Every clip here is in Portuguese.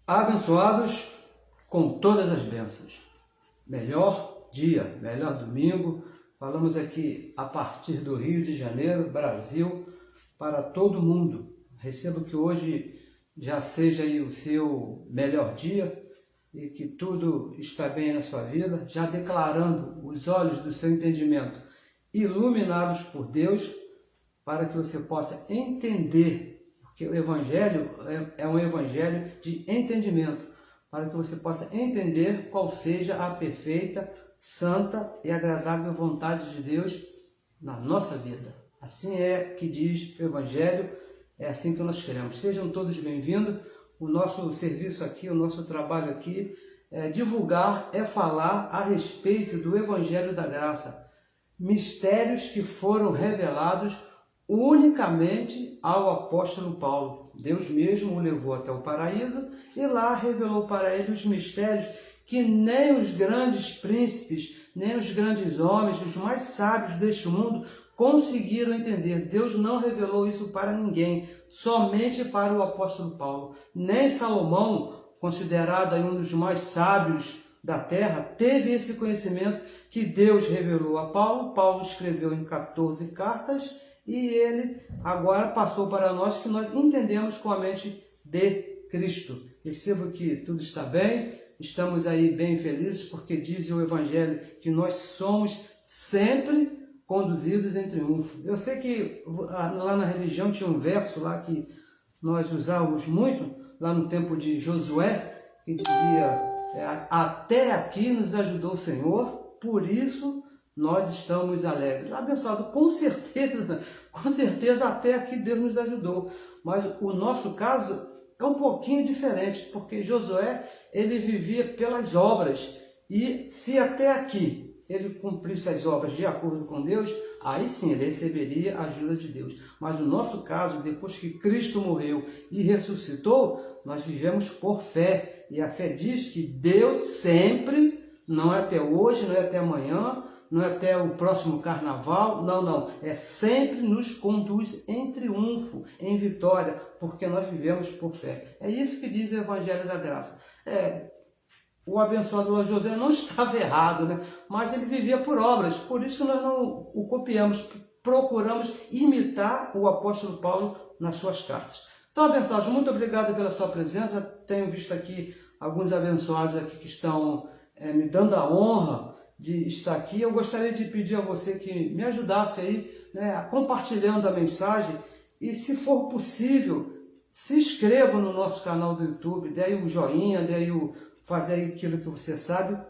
Abençoados com todas as bênçãos. Melhor dia, melhor domingo. Falamos aqui a partir do Rio de Janeiro, Brasil, para todo mundo. Recebo que hoje já seja aí o seu melhor dia e que tudo está bem na sua vida, já declarando os olhos do seu entendimento iluminados por Deus, para que você possa entender, porque o Evangelho é um Evangelho de entendimento, para que você possa entender qual seja a perfeita, santa e agradável vontade de Deus na nossa vida. Assim é que diz o Evangelho, é assim que nós queremos. Sejam todos bem-vindos. O nosso serviço aqui, o nosso trabalho aqui é divulgar, é falar a respeito do Evangelho da Graça. Mistérios que foram revelados unicamente ao apóstolo Paulo. Deus mesmo o levou até o paraíso e lá revelou para ele os mistérios que nem os grandes príncipes, nem os grandes homens, os mais sábios deste mundo conseguiram entender. Deus não revelou isso para ninguém, somente para o apóstolo Paulo. Nem Salomão, considerado aí um dos mais sábios da terra, teve esse conhecimento que Deus revelou a Paulo. Paulo escreveu em 14 cartas e ele agora passou para nós, que nós entendemos com a mente de Cristo. Recebo que tudo está bem, estamos aí bem felizes, porque diz o Evangelho que nós somos sempre conduzidos em triunfo. Eu sei que lá na religião tinha um verso lá que nós usávamos muito, lá no tempo de Josué, que dizia: até aqui nos ajudou o Senhor, por isso nós estamos alegres. Abençoado, com certeza até aqui Deus nos ajudou. Mas o nosso caso é um pouquinho diferente, porque Josué, ele vivia pelas obras. E se até aqui ele cumprisse as obras de acordo com Deus, aí sim ele receberia a ajuda de Deus. Mas no nosso caso, depois que Cristo morreu e ressuscitou, nós vivemos por fé. E a fé diz que Deus sempre, não é até hoje, não é até amanhã, não é até o próximo carnaval, não. É sempre nos conduz em triunfo, em vitória, porque nós vivemos por fé. É isso que diz o Evangelho da Graça. O abençoado José não estava errado, né? Mas ele vivia por obras, por isso nós não o copiamos, procuramos imitar o apóstolo Paulo nas suas cartas. Então, abençoados, muito obrigado pela sua presença. Tenho visto aqui alguns abençoados aqui que estão me dando a honra de estar aqui. Eu gostaria de pedir a você que me ajudasse aí, né, compartilhando a mensagem, e se for possível, se inscreva no nosso canal do YouTube, dê aí o joinha, dê aí fazer aquilo que você sabe.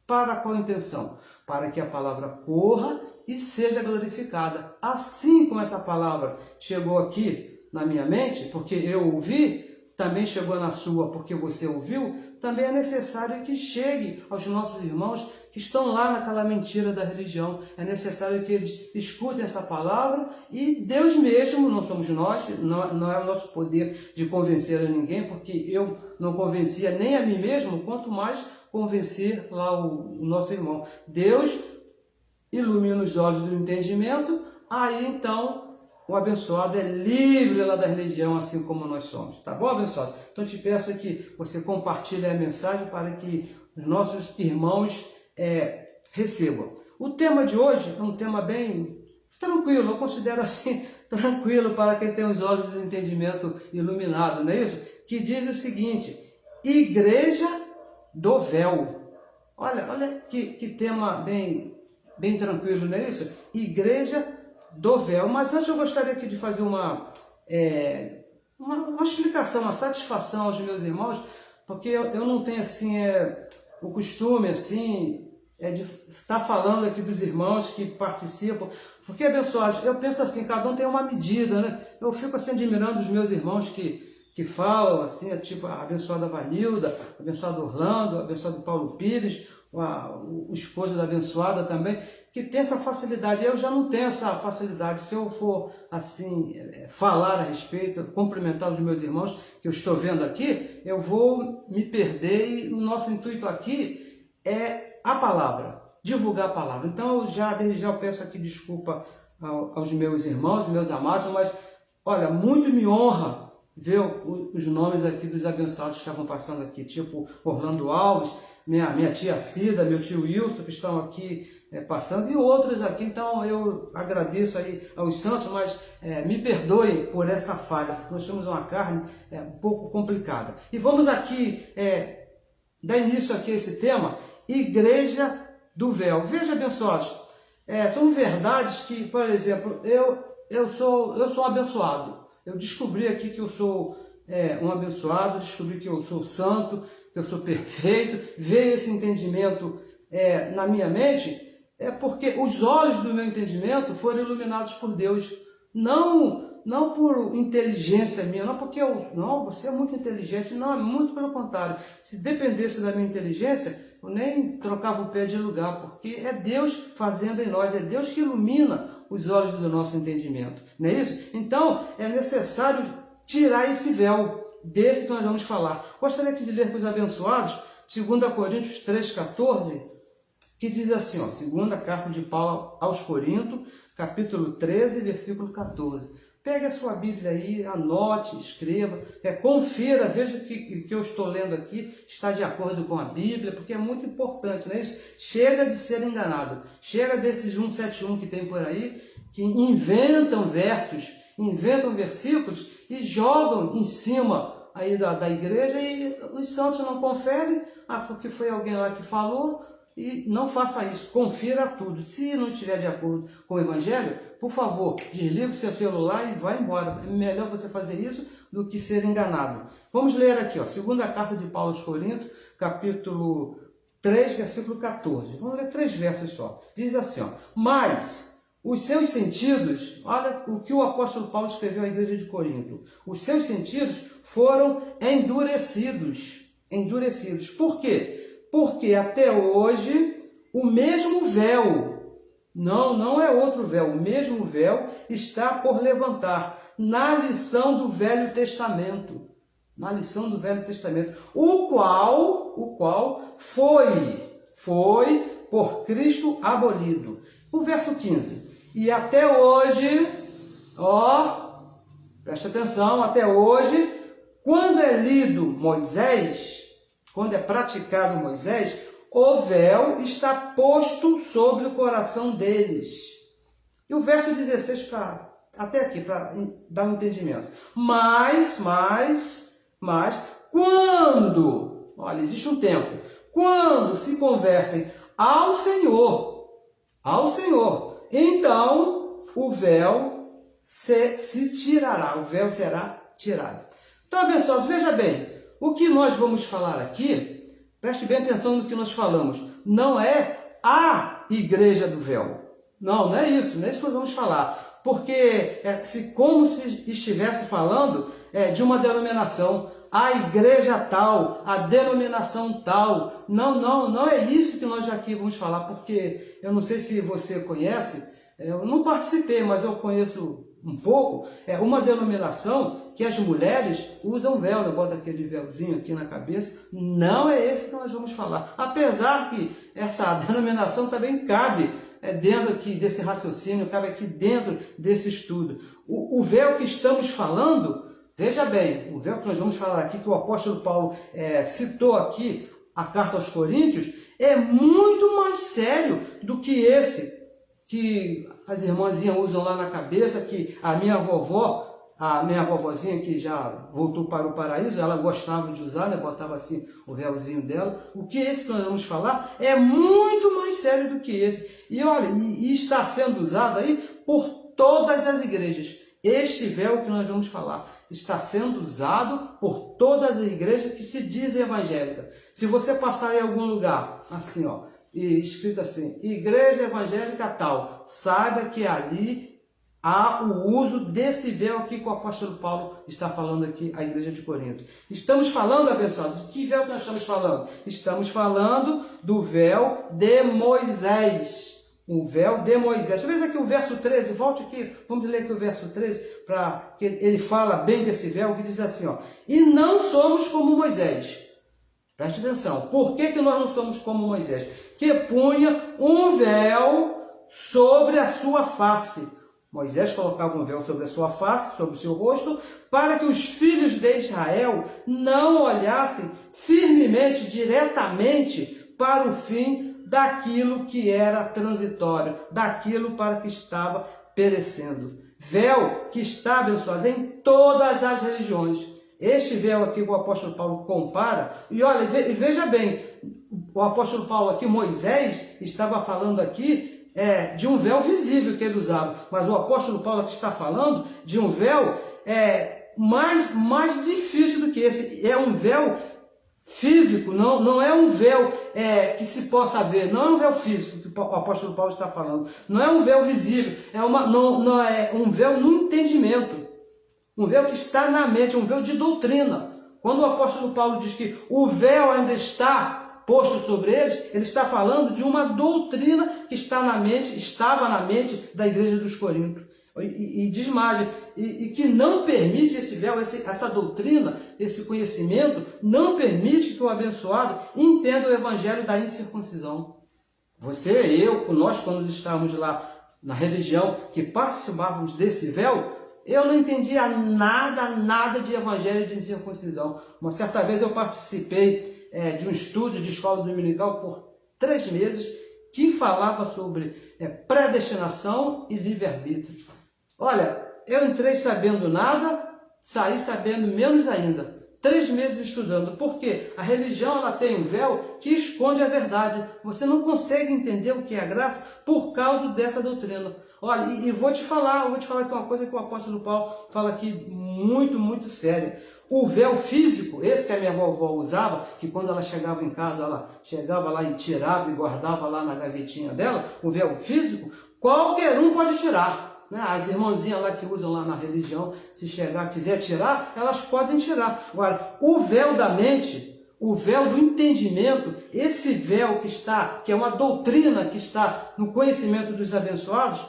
Para qual intenção? Para que a palavra corra e seja glorificada. Assim como essa palavra chegou aqui na minha mente, porque eu ouvi, também chegou na sua porque você ouviu, também é necessário que chegue aos nossos irmãos que estão lá naquela mentira da religião. É necessário que eles escutem essa palavra e Deus mesmo, não somos nós, não é o nosso poder de convencer a ninguém, porque eu não convencia nem a mim mesmo, quanto mais convencer lá o nosso irmão. Deus ilumina os olhos do entendimento, aí então o abençoado é livre lá da religião, assim como nós somos. Tá bom, abençoado? Então te peço que você compartilhe a mensagem para que os nossos irmãos recebam. O tema de hoje é um tema bem tranquilo, eu considero assim, tranquilo para quem tem os olhos do entendimento iluminado, não é isso? Que diz o seguinte: Igreja do Véu. Olha que tema bem tranquilo, não é isso? Igreja do Véu. Mas antes eu gostaria aqui de fazer uma explicação, uma satisfação aos meus irmãos, porque eu não tenho assim o costume assim de estar falando aqui dos irmãos que participam, porque, abençoados, eu penso assim, cada um tem uma medida, né? Eu fico assim admirando os meus irmãos que falam assim, tipo a abençoada Vanilda, a abençoado Orlando, a abençoado Paulo Pires, o esposo da abençoada também, que tem essa facilidade. Eu já não tenho essa facilidade. Se eu for assim falar a respeito, cumprimentar os meus irmãos que eu estou vendo aqui, eu vou me perder, e o nosso intuito aqui é a palavra, divulgar a palavra. Então desde já eu peço aqui desculpa aos meus irmãos, meus amados, mas olha, muito me honra ver os nomes aqui dos abençoados que estavam passando aqui, tipo Orlando Alves, minha tia Cida, meu tio Wilson, que estão aqui passando, e outros aqui. Então eu agradeço aí aos santos, mas me perdoem por essa falha, porque nós temos uma carne um pouco complicada. E vamos aqui dar início aqui a esse tema, Igreja do Véu. Veja, abençoados, são verdades que, por exemplo, eu sou um abençoado. Eu descobri aqui que eu sou um abençoado, descobri que eu sou santo, que eu sou perfeito. Veio esse entendimento na minha mente, porque os olhos do meu entendimento foram iluminados por Deus. Não por inteligência minha, não porque você é muito inteligente, não, é muito pelo contrário. Se dependesse da minha inteligência, eu nem trocava o pé de lugar, porque é Deus fazendo em nós, é Deus que ilumina os olhos do nosso entendimento, não é isso? Então, é necessário tirar esse véu, desse que nós vamos falar. Gostaria aqui de ler para os abençoados, 2 Coríntios 3,14, que diz assim, segunda carta de Paulo aos Coríntios, capítulo 13, versículo 14. Pegue a sua Bíblia aí, anote, escreva, confira, veja que eu estou lendo aqui está de acordo com a Bíblia, porque é muito importante, não é isso? Chega de ser enganado, chega desses 171 que tem por aí, que inventam versos, inventam versículos e jogam em cima aí da igreja, e os santos não conferem, porque foi alguém lá que falou. E não faça isso, confira tudo. Se não estiver de acordo com o Evangelho, por favor, desliga o seu celular e vai embora. É melhor você fazer isso do que ser enganado. Vamos ler aqui, segunda carta de Paulo aos Coríntios, capítulo 3, versículo 14. Vamos ler 3 versos só. Diz assim, mas os seus sentidos, olha o que o apóstolo Paulo escreveu à igreja de Corinto. Os seus sentidos foram endurecidos. Endurecidos. Por quê? Porque até hoje o mesmo véu, não é outro véu, o mesmo véu está por levantar na lição do Velho Testamento. Na lição do Velho Testamento, o qual foi por Cristo abolido. O verso 15. E até hoje, presta atenção, até hoje, quando é lido Moisés, quando é praticado Moisés, o véu está posto sobre o coração deles. E o verso 16, até aqui, para dar um entendimento. Mas, quando, olha, existe um tempo, quando se convertem ao Senhor, então o véu se tirará, o véu será tirado. Então, abençoados, veja bem, o que nós vamos falar aqui, preste bem atenção no que nós falamos, não é a igreja do véu. Não é isso que nós vamos falar. Porque como se estivesse falando de uma denominação, a igreja tal, a denominação tal. Não é isso que nós aqui vamos falar, porque eu não sei se você conhece, eu não participei, mas eu conheço um pouco, uma denominação que as mulheres usam véu, bota aquele véuzinho aqui na cabeça. Não é esse que nós vamos falar. Apesar que essa denominação também cabe dentro aqui desse raciocínio, cabe aqui dentro desse estudo. O véu que estamos falando, veja bem, o véu que nós vamos falar aqui, que o apóstolo Paulo citou aqui, a carta aos Coríntios, é muito mais sério do que esse que as irmãzinhas usam lá na cabeça, que a minha vovozinha que já voltou para o paraíso, ela gostava de usar, botava assim o véuzinho dela. O que esse que nós vamos falar é muito mais sério do que esse. E olha, e está sendo usado aí por todas as igrejas. Este véu que nós vamos falar está sendo usado por todas as igrejas que se dizem evangélicas. Se você passar em algum lugar, assim, e escrito assim, igreja evangélica tal, saiba que ali há o uso desse véu aqui que o apóstolo Paulo está falando aqui à igreja de Corinto. Estamos falando, abençoados, de que véu que nós estamos falando? Estamos falando do véu de Moisés. O véu de Moisés. Veja aqui o verso 13, volte aqui, vamos ler aqui o verso 13, para que ele fala bem desse véu, que diz assim, e não somos como Moisés. Preste atenção, por que nós não somos como Moisés? Que punha um véu sobre a sua face, Moisés colocava um véu sobre a sua face, sobre o seu rosto, para que os filhos de Israel não olhassem firmemente, diretamente para o fim daquilo que era transitório, daquilo para que estava perecendo. Véu que está, abençoado, em todas as religiões. Este véu aqui que o apóstolo Paulo compara, e olha, veja bem, o apóstolo Paulo aqui, Moisés, estava falando aqui de um véu visível que ele usava, mas o apóstolo Paulo aqui está falando de um véu mais difícil do que esse. É um véu físico, não é um véu que se possa ver, não é um véu físico que o apóstolo Paulo está falando, não é um véu visível, não é um véu no entendimento, um véu que está na mente, um véu de doutrina. Quando o apóstolo Paulo diz que o véu ainda está posto sobre eles, ele está falando de uma doutrina que estava na mente da igreja dos Coríntios. E diz mais, e que não permite esse véu, essa doutrina, esse conhecimento, não permite que o abençoado entenda o evangelho da incircuncisão. Você, eu, nós, quando estávamos lá na religião, que participávamos desse véu, eu não entendia nada de evangelho de incircuncisão. Uma certa vez eu participei de um estudo de escola dominical por 3 meses, que falava sobre predestinação e livre-arbítrio. Olha, eu entrei sabendo nada, saí sabendo menos ainda. 3 meses estudando, porque a religião ela tem um véu que esconde a verdade. Você não consegue entender o que é a graça por causa dessa doutrina. Olha, e vou te falar aqui uma coisa que o apóstolo Paulo fala aqui muito séria. O véu físico, esse que a minha vovó usava, que quando ela chegava em casa, ela chegava lá e tirava e guardava lá na gavetinha dela, o véu físico, qualquer um pode tirar. As irmãzinhas lá que usam lá na religião, se quiser tirar, elas podem tirar. Agora, o véu da mente, o véu do entendimento, esse véu que é uma doutrina que está no conhecimento dos abençoados,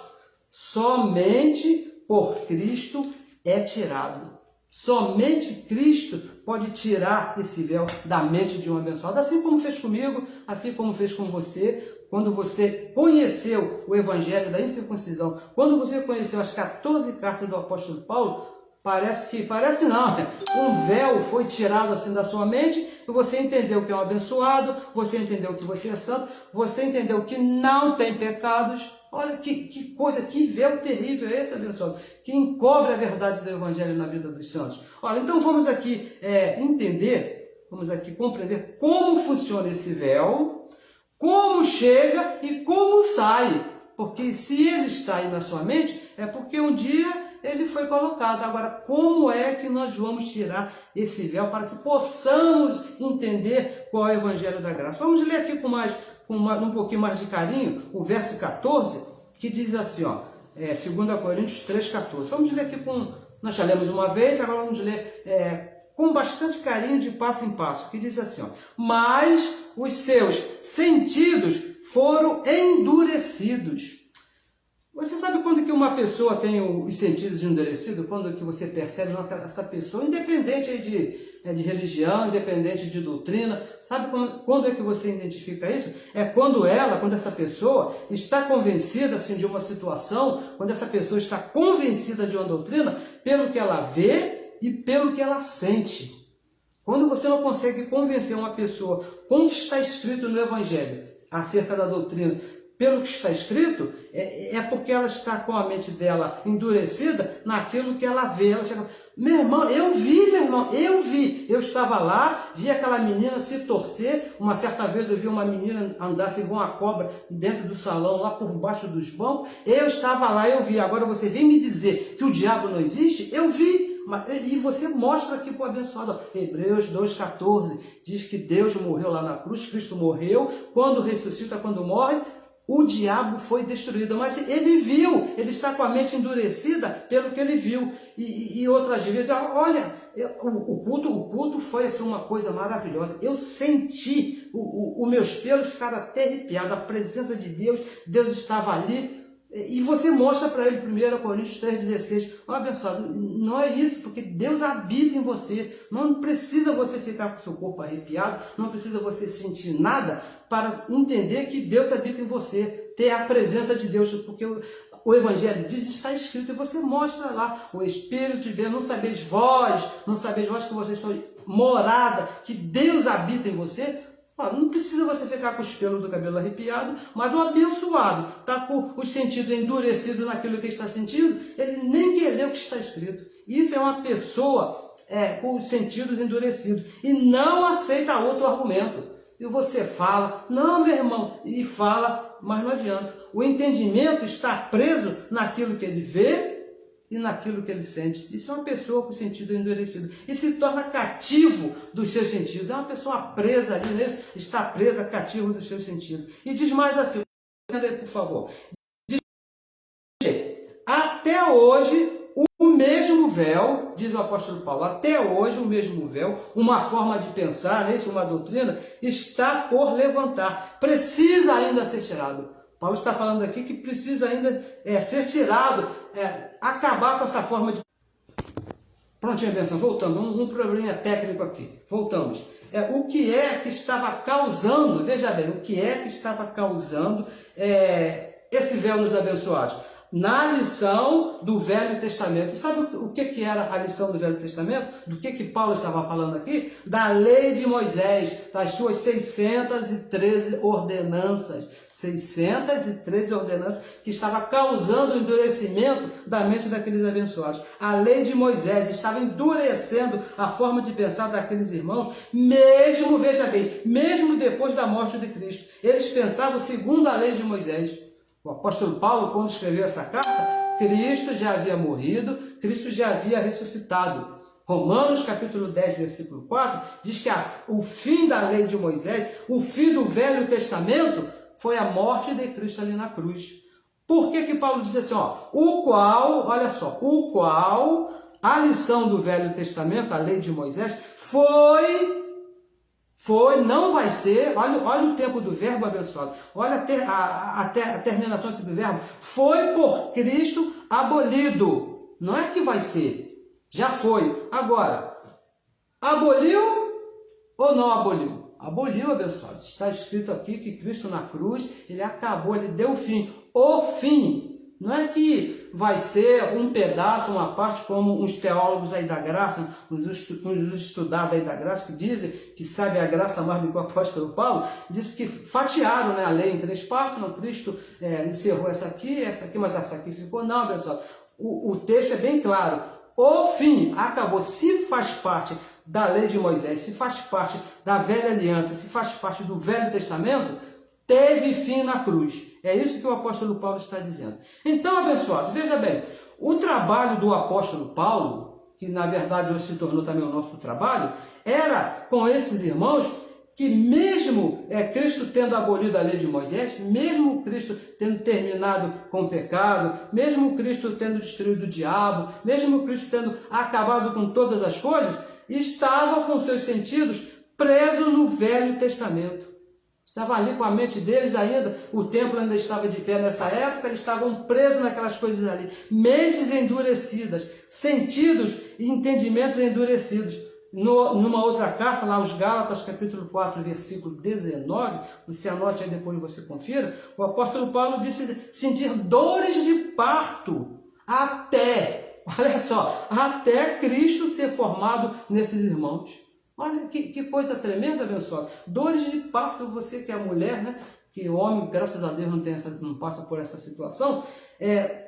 somente por Cristo é tirado. Somente Cristo pode tirar esse véu da mente de um abençoado, assim como fez comigo, assim como fez com você, quando você conheceu o evangelho da incircuncisão, quando você conheceu as 14 cartas do apóstolo Paulo, parece não, um véu foi tirado assim da sua mente, e você entendeu que é um abençoado, você entendeu que você é santo, você entendeu que não tem pecados. Olha que coisa, que véu terrível é esse, abençoado, que encobre a verdade do evangelho na vida dos santos. Olha, então vamos aqui compreender como funciona esse véu, como chega e como sai. Porque se ele está aí na sua mente, é porque um dia ele foi colocado. Agora, como é que nós vamos tirar esse véu para que possamos entender qual é o evangelho da graça? Vamos ler aqui com um pouquinho mais de carinho, o verso 14, que diz assim, 2 Coríntios 3,14. Vamos ler aqui nós já lemos uma vez, agora vamos ler com bastante carinho, de passo em passo, que diz assim, mas os seus sentidos foram endurecidos. Você sabe quando que uma pessoa tem os sentidos endurecidos? Quando que você percebe essa pessoa, independente de religião, independente de doutrina, sabe quando é que você identifica isso? É quando essa pessoa está convencida assim, de uma situação, quando essa pessoa está convencida de uma doutrina, pelo que ela vê e pelo que ela sente. Quando você não consegue convencer uma pessoa com o que está escrito no Evangelho acerca da doutrina, pelo que está escrito, é porque ela está com a mente dela endurecida naquilo que ela vê. Ela chega, meu irmão, eu vi. Eu estava lá, vi aquela menina se torcer. Uma certa vez eu vi uma menina andar igual uma cobra dentro do salão, lá por baixo dos bancos. Eu estava lá, eu vi. Agora você vem me dizer que o diabo não existe? Eu vi. E você mostra aqui para o abençoado, Hebreus 2,14, diz que Deus morreu lá na cruz, Cristo morreu, quando ressuscita, quando morre, o diabo foi destruído, mas ele viu, ele está com a mente endurecida pelo que ele viu. E outras vezes, olha, o culto foi assim, uma coisa maravilhosa. Eu senti, os meus pelos ficaram até arrepiados, a presença de Deus, Deus estava ali. E você mostra para ele, 1 Coríntios 3,16, abençoado, não é isso, porque Deus habita em você, não precisa você ficar com o seu corpo arrepiado, não precisa você sentir nada para entender que Deus habita em você, ter a presença de Deus, porque o Evangelho diz, está escrito, e você mostra lá, o Espírito de Deus, não sabeis vós que vocês sois morada, que Deus habita em você. Não precisa você ficar com os pelos do cabelo arrepiado, mas o abençoado está com os sentidos endurecidos naquilo que está sentindo, ele nem quer ler o que está escrito. Isso é uma pessoa com os sentidos endurecidos e não aceita outro argumento. E você fala, não, meu irmão, e fala, mas não adianta. O entendimento está preso naquilo que ele vê e naquilo que ele sente. Isso é uma pessoa com o sentido endurecido. E se torna cativo dos seus sentidos. É uma pessoa presa ali nisso, está presa, cativo dos seus sentidos. E diz mais assim, por favor. Diz, até hoje, o mesmo véu, diz o apóstolo Paulo, até hoje o mesmo véu, uma forma de pensar, uma doutrina, está por levantar. Precisa ainda ser tirado. Paulo está falando aqui que precisa ainda ser tirado, acabar com essa forma de... Prontinho, benção, voltamos. Um probleminha técnico aqui. Voltamos. O que é que estava causando, veja bem, o que é que estava causando esse véu nos abençoados? Na lição do Velho Testamento. E sabe o que era a lição do Velho Testamento? Do que Paulo estava falando aqui? Da lei de Moisés, das suas 613 ordenanças. 613 ordenanças que estava causando o endurecimento da mente daqueles abençoados. A lei de Moisés estava endurecendo a forma de pensar daqueles irmãos, mesmo, veja bem, mesmo depois da morte de Cristo. Eles pensavam segundo a lei de Moisés. O apóstolo Paulo, quando escreveu essa carta, Cristo já havia morrido, Cristo já havia ressuscitado. Romanos capítulo 10, versículo 4, diz que o fim da lei de Moisés, o fim do Velho Testamento, foi a morte de Cristo ali na cruz. Por que Paulo diz assim, o qual, a lição do Velho Testamento, a lei de Moisés, não vai ser, olha o tempo do verbo abençoado, olha a terminação aqui do verbo, foi por Cristo abolido. Não é que vai ser, já foi. Agora, aboliu ou não aboliu? Aboliu, abençoado. Está escrito aqui que Cristo na cruz, ele acabou, ele deu o fim. O fim. Não é que vai ser um pedaço, uma parte, como uns teólogos aí da graça, uns estudados aí da graça, que dizem que sabe a graça mais do que o apóstolo Paulo, diz que fatiaram, a lei em 3 partes, não, Cristo encerrou essa aqui, mas essa aqui ficou. Não, pessoal, o texto é bem claro. O fim acabou. Se faz parte da lei de Moisés, se faz parte da velha aliança, se faz parte do Velho Testamento, teve fim na cruz. É isso que o apóstolo Paulo está dizendo. Então, abençoados, veja bem, o trabalho do apóstolo Paulo, que na verdade hoje se tornou também o nosso trabalho, era com esses irmãos que mesmo Cristo tendo abolido a lei de Moisés, mesmo Cristo tendo terminado com o pecado, mesmo Cristo tendo destruído o diabo, mesmo Cristo tendo acabado com todas as coisas, estava com seus sentidos preso no Velho Testamento. Estava ali com a mente deles ainda, o templo ainda estava de pé nessa época, eles estavam presos naquelas coisas ali. Mentes endurecidas, sentidos e entendimentos endurecidos. Numa outra carta, lá os Gálatas, capítulo 4, versículo 19, você anote aí depois você confira, o apóstolo Paulo disse sentir dores de parto até, olha só, até Cristo ser formado nesses irmãos. Olha que coisa tremenda, abençoado. Dores de parto, você que é mulher, que o homem, graças a Deus, não passa por essa situação,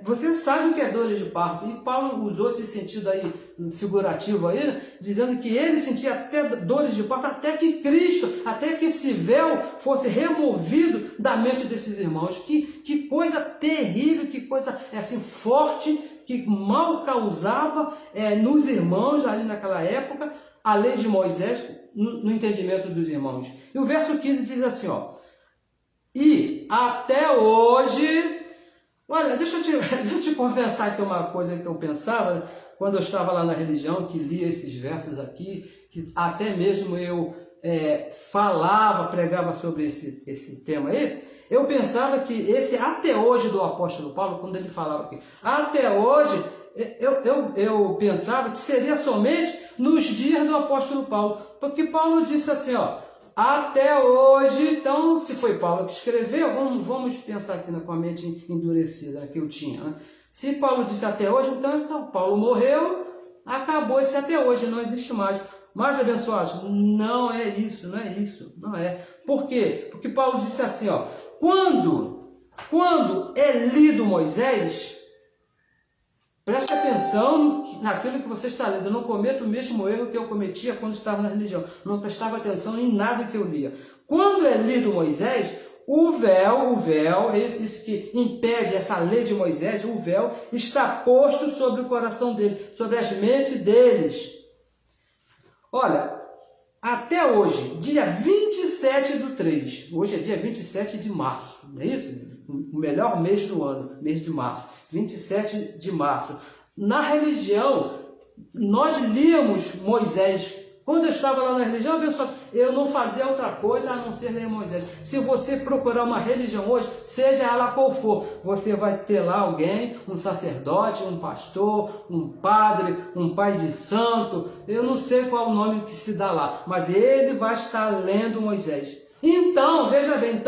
você sabe o que é dores de parto. E Paulo usou esse sentido aí, figurativo aí, dizendo que ele sentia até dores de parto, até que Cristo, até que esse véu fosse removido da mente desses irmãos. Que coisa terrível, que coisa assim forte, que mal causava nos irmãos ali naquela época, a lei de Moisés, no entendimento dos irmãos. E o verso 15 diz assim, e até hoje, olha, deixa eu te confessar aqui uma coisa que eu pensava, quando eu estava lá na religião, que lia esses versos aqui, que até mesmo eu pregava sobre esse tema aí, eu pensava que esse até hoje do apóstolo Paulo, quando ele falava aqui, até hoje, eu pensava que seria somente nos dias do apóstolo Paulo, porque Paulo disse assim, Até hoje, então, se foi Paulo que escreveu, vamos pensar aqui com a mente endurecida que eu tinha, né? Se Paulo disse até hoje, então Paulo morreu, acabou esse até hoje, não existe mais. Mas, abençoados, não é isso, não é. Por quê? Porque Paulo disse assim, ó, quando é lido Moisés, preste atenção naquilo que você está lendo. Eu não cometo o mesmo erro que eu cometia quando estava na religião. Não prestava atenção em nada que eu lia. Quando é lido Moisés, o véu, isso que impede essa lei de Moisés, o véu está posto sobre o coração dele, sobre as mentes deles. Olha, até hoje, dia 27/3, hoje é dia 27 de março, não é isso? O melhor mês do ano, mês de março, 27 de março. Na religião, nós líamos Moisés. Quando eu estava lá na religião, eu não fazia outra coisa a não ser ler Moisés. Se você procurar uma religião hoje, seja ela qual for, você vai ter lá alguém, um sacerdote, um pastor, um padre, um pai de santo, eu não sei qual o nome que se dá lá, mas ele vai estar lendo Moisés. Então, veja bem,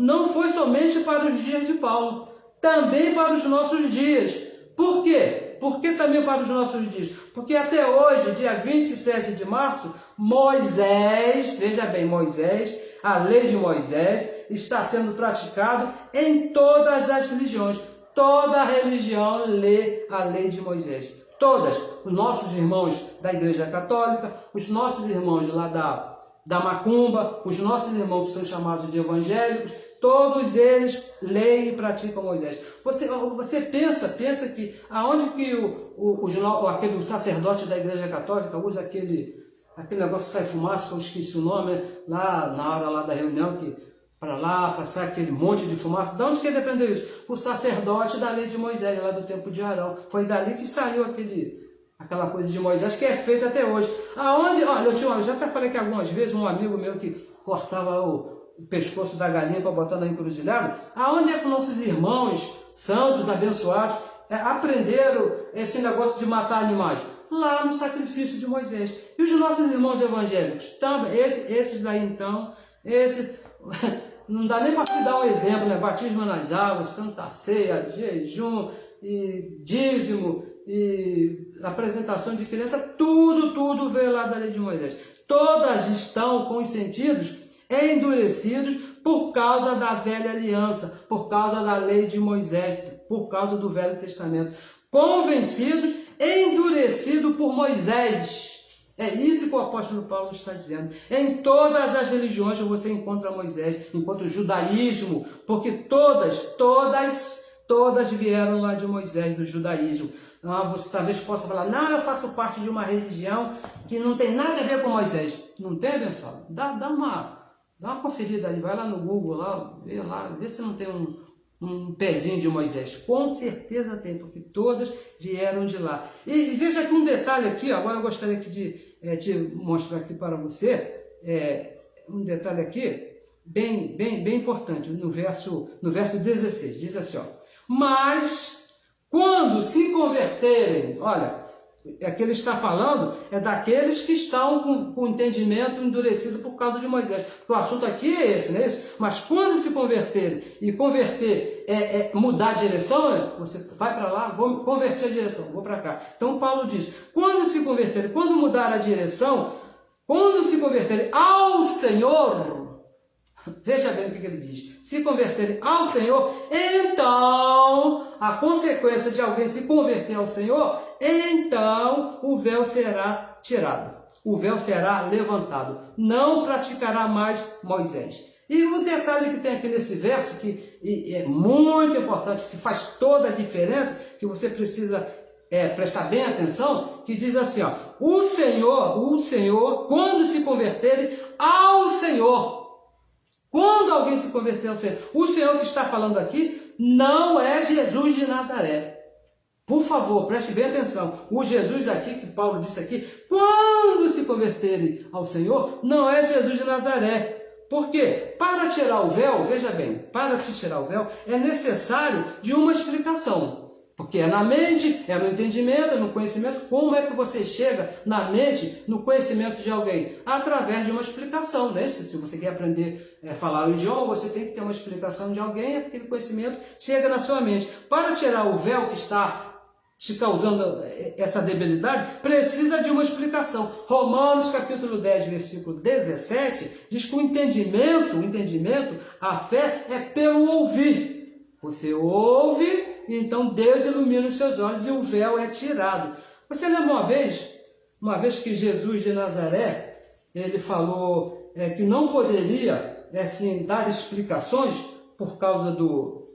não foi somente para os dias de Paulo, também para os nossos dias. Por quê? Por que também para os nossos dias? Porque até hoje, dia 27 de março, Moisés, veja bem, Moisés, a lei de Moisés, está sendo praticado em todas as religiões. Toda religião lê a lei de Moisés. Todas. Os nossos irmãos da Igreja Católica, os nossos irmãos lá da Macumba, os nossos irmãos que são chamados de evangélicos, todos eles leem e praticam Moisés. Você pensa que aonde que aquele sacerdote da Igreja Católica usa aquele negócio que sai fumaça, que eu esqueci o nome, lá na hora lá da reunião, que para sair aquele monte de fumaça. De onde que ele aprendeu isso? O sacerdote da lei de Moisés, lá do tempo de Arão. Foi dali que saiu aquela coisa de Moisés, que é feita até hoje. Olha, eu já até falei que algumas vezes um amigo meu que cortava o pescoço da galinha para botar na encruzilhada, aonde é que nossos irmãos santos, abençoados, aprenderam esse negócio de matar animais? Lá no sacrifício de Moisés. E os nossos irmãos evangélicos? Também, esses daí então, não dá nem para se dar um exemplo, né? Batismo nas águas, Santa Ceia, jejum, e dízimo, e apresentação de criança, tudo veio lá da lei de Moisés. Todas estão com os sentidos endurecidos por causa da velha aliança, por causa da lei de Moisés, por causa do Velho Testamento. Convencidos, endurecidos por Moisés. É isso que o apóstolo Paulo está dizendo. Em todas as religiões você encontra Moisés, encontra o judaísmo, porque todas vieram lá de Moisés, do judaísmo. Você talvez possa falar, não, eu faço parte de uma religião que não tem nada a ver com Moisés. Não tem, abençoado? Dá uma conferida ali, vai lá no Google, vê se não tem um pezinho de Moisés. Com certeza tem, porque todas vieram de lá. E veja aqui um detalhe aqui, agora eu gostaria aqui de te mostrar aqui para você, um detalhe aqui, bem importante, no verso 16, diz assim, ó, mas quando se converterem, olha, que ele está falando é daqueles que estão com o entendimento endurecido por causa de Moisés. Porque o assunto aqui é esse, não é isso? Mas quando se converterem, e converter mudar a direção, né? Você vai para lá, vou converter a direção, vou para cá. Então Paulo diz, quando se converterem, quando mudar a direção, quando se converterem ao Senhor, veja bem o que ele diz, se converterem ao Senhor, então a consequência de alguém se converter ao Senhor, então o véu será tirado, o véu será levantado, não praticará mais Moisés. E o detalhe que tem aqui nesse verso, que é muito importante, que faz toda a diferença, que você precisa prestar bem atenção, que diz assim, ó, o Senhor, quando se converterem ao Senhor, quando alguém se converter ao Senhor, o Senhor que está falando aqui não é Jesus de Nazaré. Por favor, preste bem atenção. O Jesus aqui, que Paulo disse aqui, quando se converterem ao Senhor, não é Jesus de Nazaré. Por quê? Para tirar o véu, veja bem, para se tirar o véu, é necessário de uma explicação. Porque é na mente, é no entendimento, é no conhecimento. Como é que você chega na mente, no conhecimento de alguém? Através de uma explicação, né? Se você quer aprender a falar o idioma, você tem que ter uma explicação de alguém, aquele conhecimento chega na sua mente. Para tirar o véu que está te causando essa debilidade, precisa de uma explicação. Romanos capítulo 10, versículo 17, diz que o entendimento, a fé é pelo ouvir. Você ouve, e então Deus ilumina os seus olhos e o véu é tirado. Você lembra uma vez que Jesus de Nazaré, ele falou que não poderia assim, dar explicações por causa do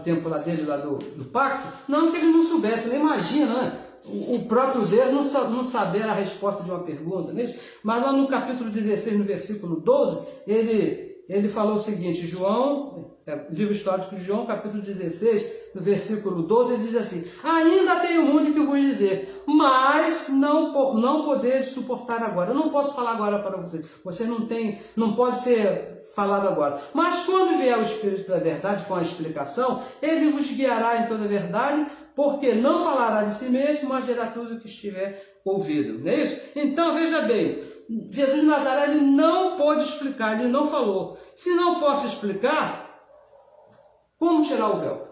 tempo lá dele, do pacto? Não que ele não soubesse, nem imagina, né? O próprio Deus não saber a resposta de uma pergunta, não é isso? Mas lá no capítulo 16, no versículo 12, ele falou o seguinte, livro histórico de João, capítulo 16, no versículo 12, ele diz assim: ainda tenho muito que vos dizer, mas não podeis suportar agora. Eu não posso falar agora para vocês. Você não pode ser falado agora. Mas quando vier o Espírito da verdade com a explicação, ele vos guiará em toda a verdade, porque não falará de si mesmo, mas dirá tudo o que estiver ouvido. Não é isso? Então, veja bem, Jesus de Nazaré ele não pôde explicar, ele não falou. Se não posso explicar, como tirar o véu?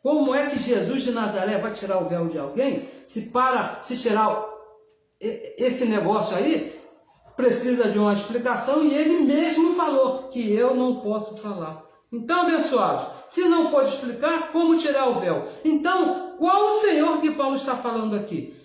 Como é que Jesus de Nazaré vai tirar o véu de alguém? Se tirar esse negócio aí, precisa de uma explicação, e ele mesmo falou que eu não posso falar. Então, abençoados, se não pode explicar, como tirar o véu? Então, qual o Senhor que Paulo está falando aqui?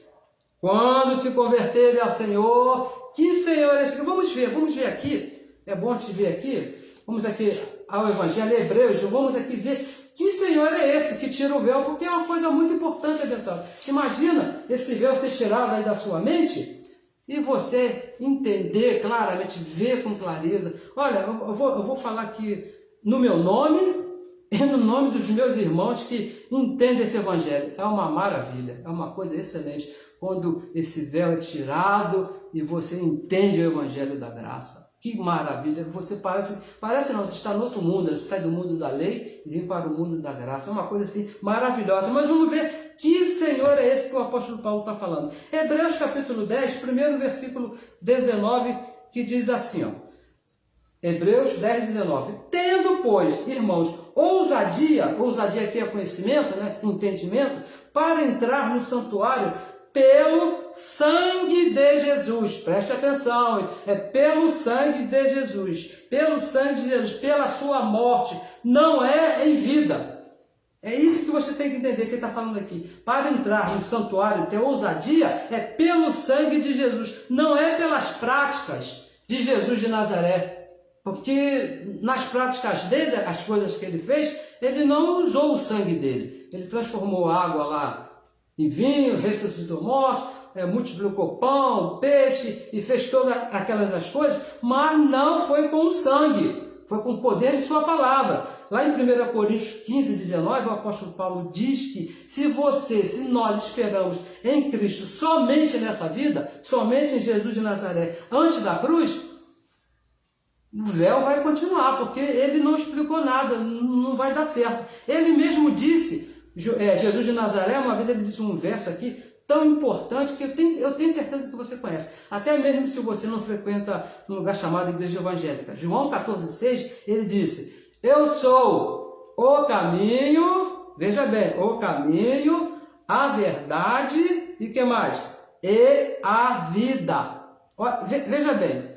Quando se converterem ao Senhor, que Senhor é esse? Vamos ver aqui, é bom te ver aqui, vamos aqui ao Evangelho, Hebreus, vamos aqui ver que Senhor é esse que tira o véu, porque é uma coisa muito importante, pessoal. Imagina esse véu ser tirado aí da sua mente e você entender claramente, ver com clareza. Olha, eu vou falar aqui no meu nome e no nome dos meus irmãos que entendem esse Evangelho. É uma maravilha, é uma coisa excelente quando esse véu é tirado e você entende o Evangelho da graça. Que maravilha! Você parece não, você está no outro mundo, você sai do mundo da lei e vem para o mundo da graça. É uma coisa assim maravilhosa. Mas vamos ver que Senhor é esse que o apóstolo Paulo está falando. Hebreus capítulo 10, primeiro versículo 19, que diz assim, ó. Hebreus 10, 19. Tendo, pois, irmãos, ousadia aqui é conhecimento, né? Entendimento, para entrar no santuário pelo sangue de Jesus. Preste atenção, é pelo sangue de Jesus. Pelo sangue de Jesus, pela sua morte. Não é em vida. É isso que você tem que entender que ele está falando aqui. Para entrar no santuário, ter ousadia, é pelo sangue de Jesus. Não é pelas práticas de Jesus de Nazaré. Porque nas práticas dele, as coisas que ele fez, ele não usou o sangue dele. Ele transformou a água lá em vinho, ressuscitou mortos, multiplicou pão, peixe e fez todas aquelas coisas, mas não foi com o sangue, foi com o poder de sua palavra. Lá em 1 Coríntios 15, 19, o apóstolo Paulo diz que se nós esperamos em Cristo somente nessa vida, somente em Jesus de Nazaré, antes da cruz, o véu vai continuar, porque ele não explicou nada, não vai dar certo. Ele mesmo disse, Jesus de Nazaré, uma vez ele disse um verso aqui tão importante que eu tenho certeza que você conhece. Até mesmo se você não frequenta um lugar chamado Igreja Evangélica. João 14,6, ele disse: eu sou o caminho, veja bem, o caminho, a verdade e o que mais? E a vida. Veja bem,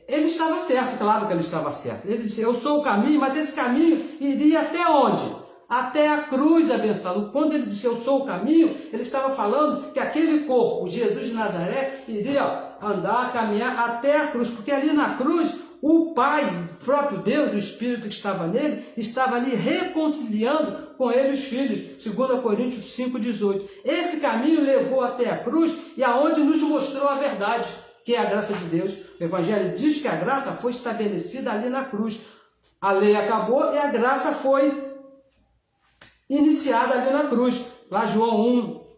ele estava certo, claro que ele estava certo. Ele disse: eu sou o caminho, mas esse caminho iria até onde? Até a cruz, abençoado. Quando ele disse eu sou o caminho, ele estava falando que aquele corpo, Jesus de Nazaré, iria andar, caminhar até a cruz, porque ali na cruz, o Pai, o próprio Deus, o Espírito que estava nele, estava ali reconciliando com ele os filhos, 2 Coríntios 5,18. Esse caminho levou até a cruz e aonde nos mostrou a verdade, que é a graça de Deus. O Evangelho diz que a graça foi estabelecida ali na cruz. A lei acabou e a graça foi iniciada ali na cruz. Lá João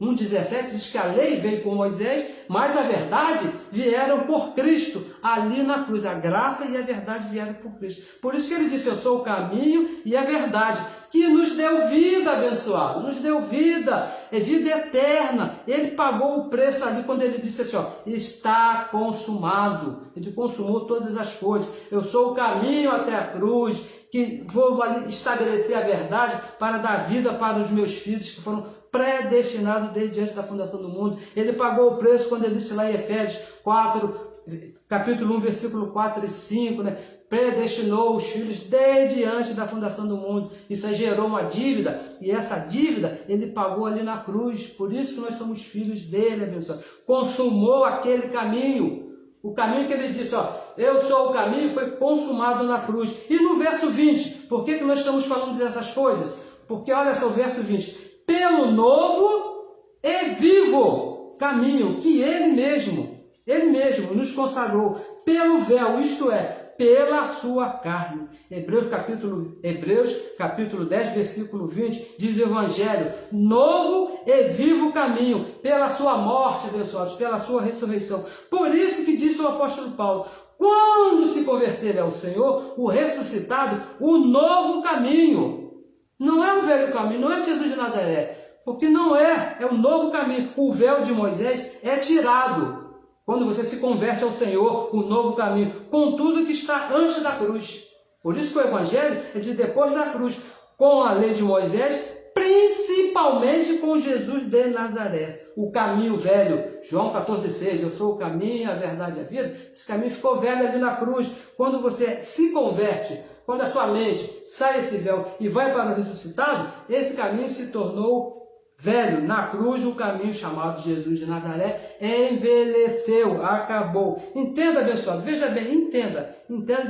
1, 1,17 diz que a lei veio por Moisés, mas a verdade vieram por Cristo, ali na cruz. A graça e a verdade vieram por Cristo. Por isso que ele disse, eu sou o caminho e a verdade, que nos deu vida, abençoado, nos deu vida, é vida eterna. Ele pagou o preço ali quando ele disse assim, ó, está consumado. Ele consumou todas as coisas. Eu sou o caminho até a cruz, que vou ali estabelecer a verdade para dar vida para os meus filhos que foram predestinados desde antes da fundação do mundo. Ele pagou o preço quando ele disse lá em Efésios 4, capítulo 1, versículo 4 e 5, né? Predestinou os filhos desde antes da fundação do mundo. Isso aí gerou uma dívida, e essa dívida ele pagou ali na cruz. Por isso que nós somos filhos dele, abençoado. Consumou aquele caminho. O caminho que ele disse, ó, eu sou o caminho, foi consumado na cruz. E no verso 20, por que nós estamos falando dessas coisas? Porque olha só o verso 20. Pelo novo e vivo caminho que ele mesmo nos consagrou, pelo véu, isto é, pela sua carne. Hebreus capítulo 10, versículo 20, diz o Evangelho, novo e vivo caminho, pela sua morte, abençoados, pela sua ressurreição. Por isso que disse o apóstolo Paulo, quando se converter ao Senhor, o ressuscitado, o novo caminho. Não é o velho caminho, não é Jesus de Nazaré, porque não é o novo caminho. O véu de Moisés é tirado quando você se converte ao Senhor, o novo caminho, com tudo que está antes da cruz. Por isso que o Evangelho é de depois da cruz, com a lei de Moisés, principalmente com Jesus de Nazaré. O caminho velho, João 14,6, eu sou o caminho, a verdade e a vida. Esse caminho ficou velho ali na cruz. Quando você se converte, quando a sua mente sai esse véu e vai para o ressuscitado, esse caminho se tornou velho. Na cruz, o caminho chamado Jesus de Nazaré envelheceu, acabou. Entenda, abençoado, veja bem, entenda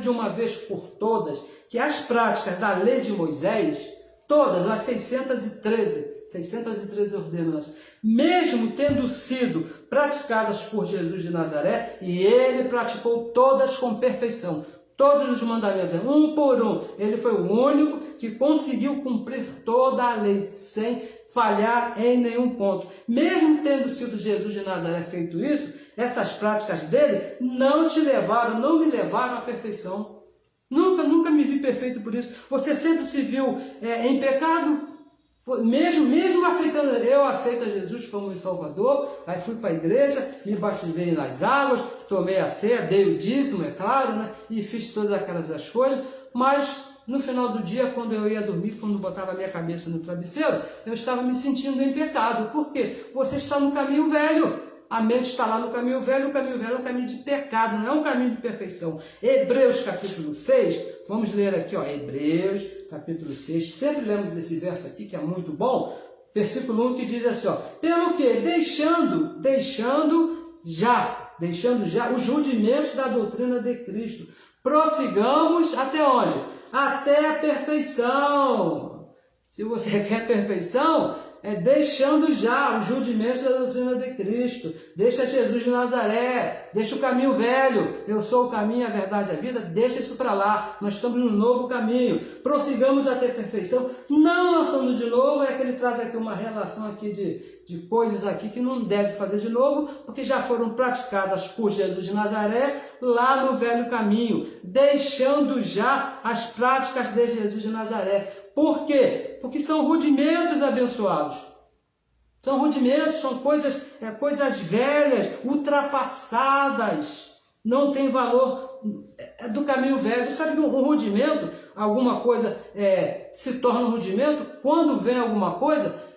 de uma vez por todas, que as práticas da lei de Moisés, todas as 613 ordenanças, mesmo tendo sido praticadas por Jesus de Nazaré, e ele praticou todas com perfeição, todos os mandamentos, um por um, ele foi o único que conseguiu cumprir toda a lei, sem falhar em nenhum ponto. Mesmo tendo sido Jesus de Nazaré feito isso, essas práticas dele não me levaram à perfeição. Nunca me vi perfeito por isso. Você sempre se viu em pecado, mesmo aceitando, eu aceito a Jesus como meu Salvador, aí fui para a igreja, me batizei nas águas, tomei a ceia, dei o dízimo, é claro, né? E fiz todas aquelas coisas, mas no final do dia, quando eu ia dormir, quando botava a minha cabeça no travesseiro, eu estava me sentindo em pecado. Por quê? Você está no caminho velho. A mente está lá no caminho velho. O caminho velho é um caminho de pecado, não é um caminho de perfeição. Hebreus capítulo 6, vamos ler aqui, ó, Hebreus capítulo 6. Sempre lemos esse verso aqui, que é muito bom. Versículo 1 que diz assim, ó, pelo que? Deixando já os rudimentos da doutrina de Cristo. Prossigamos até onde? Até a perfeição. Se você quer perfeição, é deixando já os rudimentos da doutrina de Cristo. Deixa Jesus de Nazaré, deixa o caminho velho. Eu sou o caminho, a verdade e a vida. Deixa isso para lá. Nós estamos no novo caminho. Prossigamos até a perfeição. Não lançando de novo, é que ele traz aqui uma relação aqui de coisas aqui que não deve fazer de novo, porque já foram praticadas por Jesus de Nazaré lá no velho caminho, deixando já as práticas de Jesus de Nazaré. Por quê? Porque são rudimentos, abençoados. São rudimentos, são coisas velhas, ultrapassadas. Não tem valor do caminho velho. Sabe que um rudimento, alguma coisa se torna um rudimento quando vem alguma coisa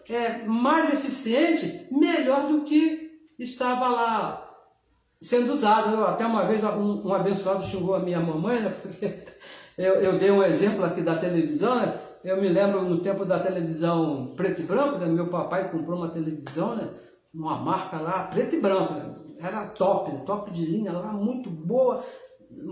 mais eficiente, melhor do que estava lá sendo usado. Até uma vez um abençoado xingou a minha mamãe, né, porque eu dei um exemplo aqui da televisão, né? Eu me lembro no tempo da televisão preto e branco, né? Meu papai comprou uma televisão, né? Uma marca lá, preto e branco, né? Era top de linha lá, muito boa.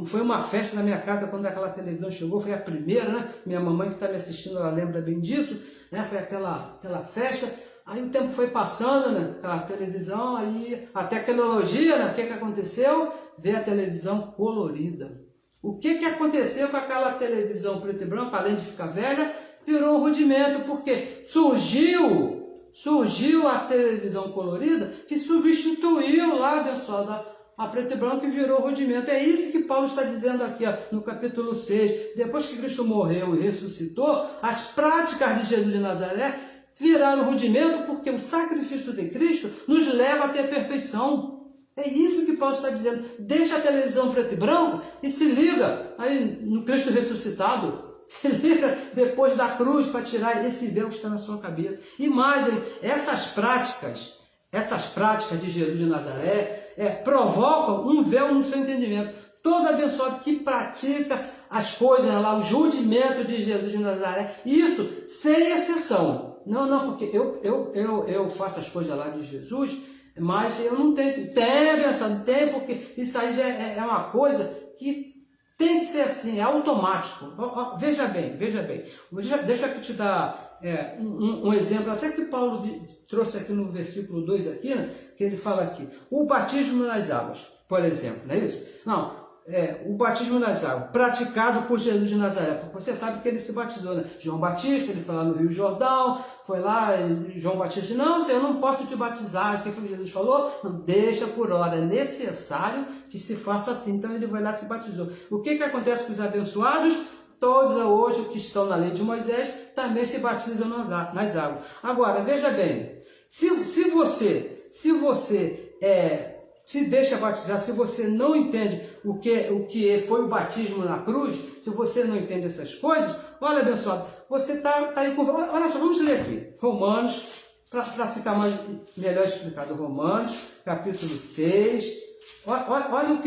Foi uma festa na minha casa quando aquela televisão chegou, foi a primeira, né? Minha mamãe que está me assistindo, ela lembra bem disso, né? Foi aquela festa. Aí o tempo foi passando, né? Aquela televisão, aí a tecnologia, né? O que aconteceu? Veio a televisão colorida. O que aconteceu com aquela televisão preto e branco, além de ficar velha, virou um rudimento, porque surgiu surgiu a televisão colorida que substituiu lá, abençoado, a preto e branco e virou rudimento. É isso que Paulo está dizendo aqui, ó, no capítulo 6. Depois que Cristo morreu e ressuscitou, as práticas de Jesus de Nazaré viraram rudimento, porque o sacrifício de Cristo nos leva a ter perfeição. É isso que Paulo está dizendo. Deixa a televisão preto e branco e se liga aí no Cristo ressuscitado. Se liga depois da cruz para tirar esse véu que está na sua cabeça. E mais, essas práticas de Jesus de Nazaré provocam um véu no seu entendimento. Todo abençoado que pratica as coisas lá, os rudimentos de Jesus de Nazaré, isso sem exceção. Não, porque eu faço as coisas lá de Jesus, mas eu não tenho. Tem, abençoado, tem, porque isso aí já é uma coisa que tem que ser assim, é automático. Veja bem. Deixa eu te dar um exemplo, até que Paulo trouxe aqui no versículo 2, aqui, né, que ele fala aqui. O batismo nas águas, por exemplo, não é isso? Não, o batismo nas águas, praticado por Jesus de Nazaré. Porque você sabe que ele se batizou, né? João Batista, ele foi lá no Rio Jordão, foi lá, e João Batista disse, não, Senhor, eu não posso te batizar. O que foi que Jesus falou? Não, deixa por hora, é necessário que se faça assim. Então ele vai lá e se batizou. O que acontece com os abençoados? Todos hoje que estão na lei de Moisés também se batizam nas águas. Agora, veja bem, se você se deixa batizar, se você não entende o que foi o batismo na cruz, se você não entende essas coisas, olha, abençoado, você está aí com... Olha só, vamos ler aqui, Romanos, para ficar melhor explicado, Romanos, capítulo 6, olha o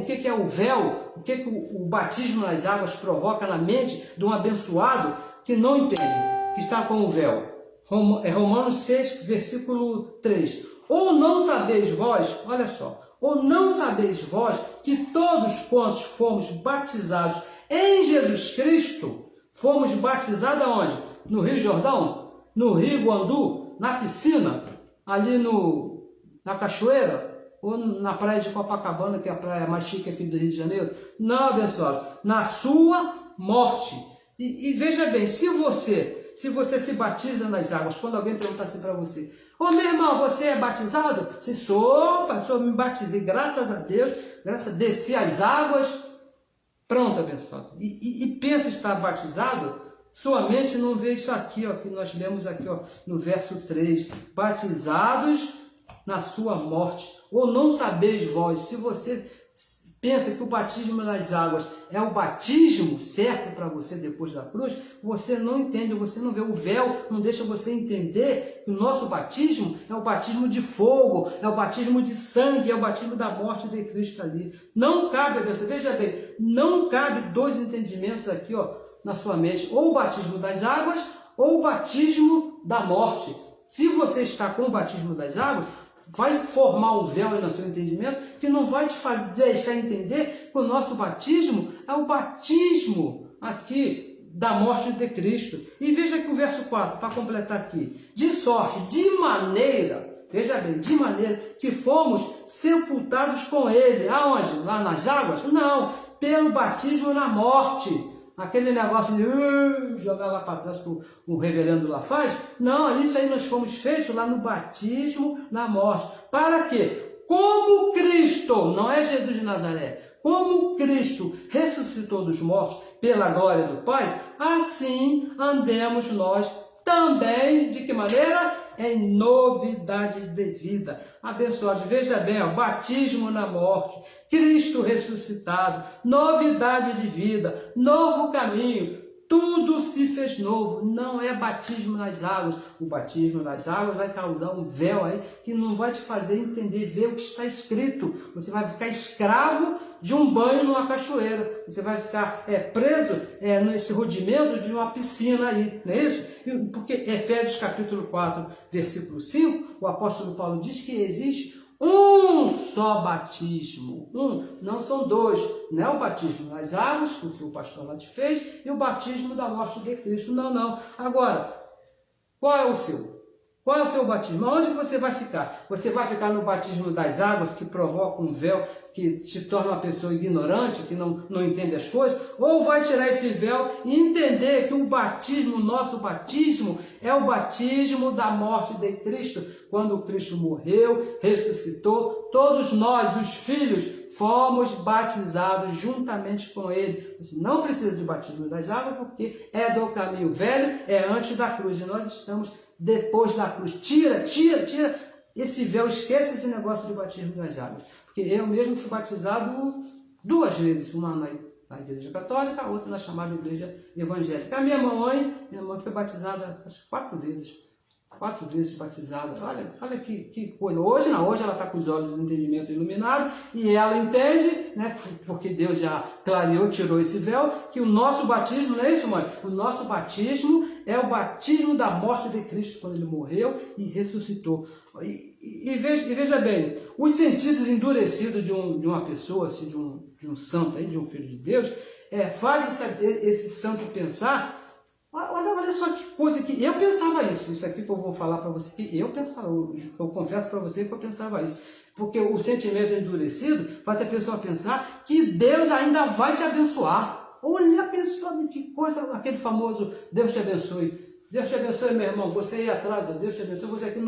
que é o véu, o que o batismo nas águas provoca na mente de um abençoado que não entende, que está com o véu. Romanos 6, versículo 3. Ou não sabeis vós, olha só, ou não sabeis vós que todos quantos fomos batizados em Jesus Cristo, fomos batizados aonde? No Rio Jordão? No Rio Guandu? Na piscina? Ali na cachoeira? Ou na praia de Copacabana, que é a praia mais chique aqui do Rio de Janeiro? Não, abençoado, na sua morte. E veja bem, se você se batiza nas águas, quando alguém perguntar assim para você, ô meu irmão, você é batizado? Se sou, pastor, me batizei, graças a Deus, desci as águas, pronto, abençoado. E pensa estar batizado, sua mente não vê isso aqui, ó, que nós lemos aqui, ó, no verso 3, batizados na sua morte, ou não sabeis vós, se você pensa que o batismo nas águas é o batismo certo para você depois da cruz, você não entende, você não vê o véu, não deixa você entender que o nosso batismo é o batismo de fogo, é o batismo de sangue, é o batismo da morte de Cristo ali. Não cabe, veja bem, não cabe dois entendimentos aqui, ó, na sua mente, ou o batismo das águas, ou o batismo da morte. Se você está com o batismo das águas, vai formar um véu aí no seu entendimento que não vai te deixar entender que o nosso batismo é o batismo aqui da morte de Cristo. E veja aqui o verso 4, para completar aqui. De sorte, de maneira, veja bem, de maneira que fomos sepultados com ele. Aonde? Lá nas águas? Não, pelo batismo na morte. Aquele negócio de jogar lá para trás que o reverendo lá faz. Não, isso aí nós fomos feitos lá no batismo na morte. Para quê? Como Cristo, não é Jesus de Nazaré, como Cristo ressuscitou dos mortos pela glória do Pai, assim andemos nós também, de que maneira? Em novidade de vida. Abençoado, veja bem, ó, batismo na morte, Cristo ressuscitado, novidade de vida, novo caminho, tudo se fez novo, não é batismo nas águas. O batismo nas águas vai causar um véu aí que não vai te fazer entender, ver o que está escrito. Você vai ficar escravo de um banho numa cachoeira. Você vai ficar preso nesse rudimento de uma piscina aí, não é isso? Porque Efésios capítulo 4, versículo 5, o apóstolo Paulo diz que existe um só batismo, não são dois, não é o batismo nas águas, que o seu pastor lá te fez, e o batismo da morte de Cristo, não. Agora, qual é o seu? Qual é o seu batismo? Onde você vai ficar? Você vai ficar no batismo das águas, que provoca um véu, que te torna uma pessoa ignorante, que não entende as coisas? Ou vai tirar esse véu e entender que o batismo, o nosso batismo, é o batismo da morte de Cristo? Quando Cristo morreu, ressuscitou, todos nós, os filhos, fomos batizados juntamente com Ele. Você não precisa de batismo das águas, porque é do caminho velho, é antes da cruz, e nós estamos depois da cruz. Tira esse véu, esquece esse negócio de batismo das águas. Porque eu mesmo fui batizado 2 vezes, uma na igreja católica, a outra na chamada igreja evangélica. A minha mãe foi batizada acho, 4 vezes. 4 vezes batizada. Olha que coisa. Hoje não, hoje ela está com os olhos do entendimento iluminados e ela entende, né, porque Deus já clareou, tirou esse véu, que o nosso batismo, não é isso, mãe? O nosso batismo é o batismo da morte de Cristo, quando Ele morreu e ressuscitou. E veja bem, os sentidos endurecidos de uma pessoa, assim, de um santo, aí, de um filho de Deus, faz esse santo pensar. Olha só que coisa que eu pensava isso aqui que eu vou falar para você, que eu pensava, eu confesso para você que eu pensava isso, porque o sentimento endurecido faz a pessoa pensar que Deus ainda vai te abençoar. Olha a pessoa, que coisa, aquele famoso Deus te abençoe. Deus te abençoe, meu irmão, você aí atrás, Deus te abençoe, você aqui